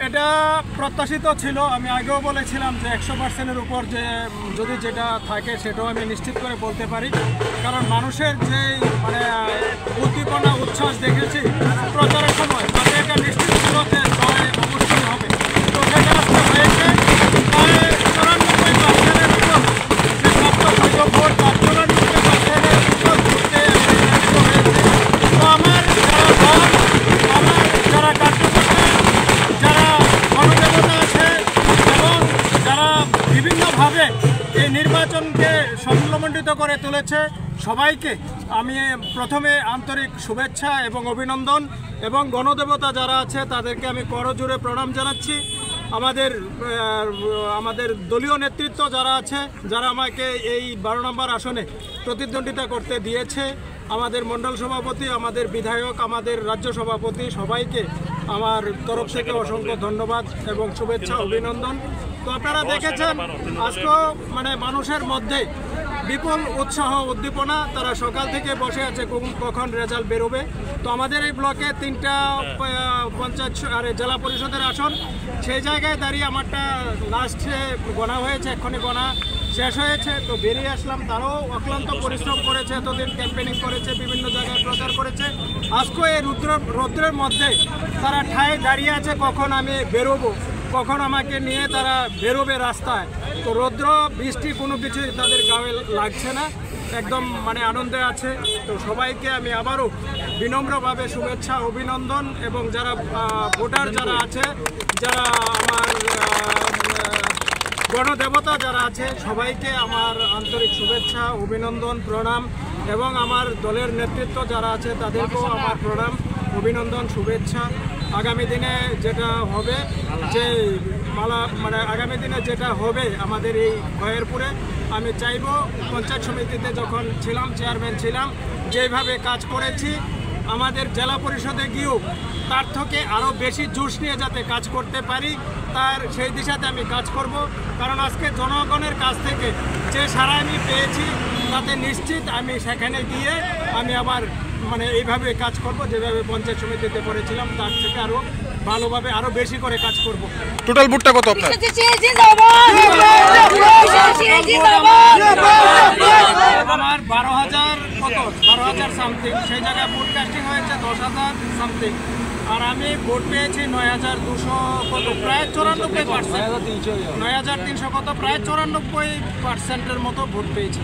এটা প্রত্যাশিত ছিল। আমি আগেও বলেছিলাম যে 100%-এর উপর যে যদি যেটা থাকে সেটাও আমি নিশ্চিত করে বলতে পারি, কারণ মানুষের যে মানে উদ্দীপনা উচ্ছ্বাস দেখেছি প্রচারের সময়, তাতে এটা নিশ্চিত ছিল যে জয় অবশ্যই হবে। তো সেটা আজকে হয়েছে প্রায় 94%-এর উপর যে প্রাপ্ত সুযোগ ভোট, তার 94%-এর উপর ঘুরতে হয়েছে। তো আমার যারা দল, আমার যারা কার্যকর্তা, যারা গণদেবতা আছে এবং যারা বিভিন্নভাবে এই নির্বাচনকে সাফল্যমণ্ডিত করে তুলেছে, সবাইকে আমি প্রথমে আন্তরিক শুভেচ্ছা এবং অভিনন্দন, এবং গণদেবতা যারা আছে তাদেরকে আমি করজোড়ে প্রণাম জানাচ্ছি। আমাদের দলীয় নেতৃত্ব যারা আছে, যারা আমাকে এই 12 নম্বর আসনে প্রতিদ্বন্দ্বিতা করতে দিয়েছে, আমাদের মণ্ডল সভাপতি, আমাদের বিধায়ক, আমাদের রাজ্য সভাপতি, সবাইকে আমার তরফ থেকে অসংখ্য ধন্যবাদ এবং শুভেচ্ছা অভিনন্দন। তো আপনারা দেখেছেন আজকেও মানে মানুষের মধ্যে বিপুল উৎসাহ উদ্দীপনা, তারা সকাল থেকে বসে আছে কখন রেজাল্ট বেরোবে। তো আমাদের এই ব্লকে 3টা পঞ্চায়েত জেলা পরিষদের আসন, সেই জায়গায় দাঁড়িয়ে আমারটা লাস্টে গোনা হয়েছে, এক্ষুনি গোনা শেষ হয়েছে। তো বেরিয়ে আসলাম, তারাও অক্লান্ত পরিশ্রম করেছে, এতদিন ক্যাম্পেনিং করেছে, বিভিন্ন জায়গায় প্রচার করেছে। আজকে এই রৌদ্রের মধ্যে তারা ঠায় দাঁড়িয়ে আছে কখন আমি বেরোবো, কখন আমাকে নিয়ে তারা বেরোবে রাস্তায়। তো রৌদ্র বৃষ্টি কোনো কিছুই তাদের গায়ে লাগছে না, একদম মানে আনন্দে আছে। তো সবাইকে আমি আবারও বিনম্রভাবে শুভেচ্ছা অভিনন্দন, এবং যারা ভোটার যারা আছে, যারা আমার গণদেবতা যারা আছে, সবাইকে আমার আন্তরিক শুভেচ্ছা অভিনন্দন প্রণাম, এবং আমার দলের নেতৃত্ব যারা আছে তাদেরকেও আমার প্রণাম অভিনন্দন শুভেচ্ছা। আগামী দিনে যেটা হবে যে আগামী দিনে যেটা হবে আমাদের এই খয়েরপুরে, আমি চাইব পঞ্চায়েত সমিতিতে যখন ছিলাম, চেয়ারম্যান ছিলাম, যেভাবে কাজ করেছি আমাদের জেলা পরিষদে গিয়েও তার থেকে আরও বেশি জোশ নিয়ে যাতে কাজ করতে পারি, তার সেই দিশাতে আমি কাজ করব। কারণ আজকে জনগণের কাছ থেকে যে সাড়া আমি পেয়েছি, তাতে নিশ্চিত আমি সেখানে গিয়ে আমি আবার মানে এইভাবে কাজ করব, যেভাবে পঞ্চায়েত সমিতিতে করেছিলাম তার থেকে আরও ভালোভাবে আরও বেশি করে কাজ করব। টোটাল ভোটটা কত আপনার? আমার 12,000 সামথিং, সেই জায়গায় ভোট কাস্টিং হয়েছে 10,000 সামথিং, আর আমি ভোট পেয়েছি 9,200 কত, প্রায় 94%, 9,300 কত, প্রায় 94%-এর মতো ভোট পেয়েছি।